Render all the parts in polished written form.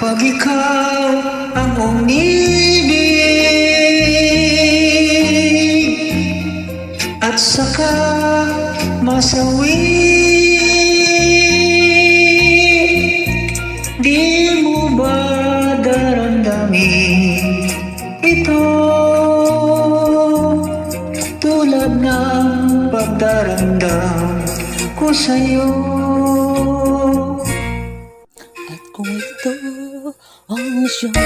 Kapag ikaw ang umibig at saka masawi, di mo ba daramdamin ito tulad ng pagdaramdam ko sa'yo? At kung ito ang siyang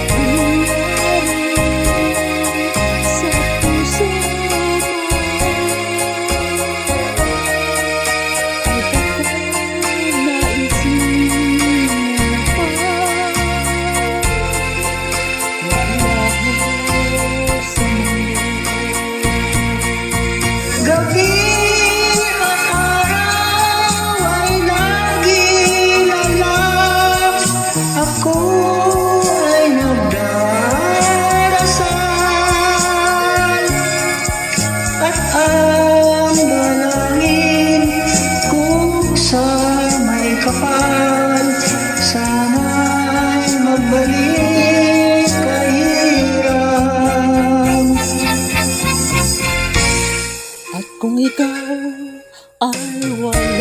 tunay sa puso mo, ay bakit naisip mo pa maglaho sa mundo? Gabi at araw ay laging alam, ako ay nagdarasal, at ang dalangin kung sa may kapal, sana'y magbalik kahirap. At kung ikaw ay wala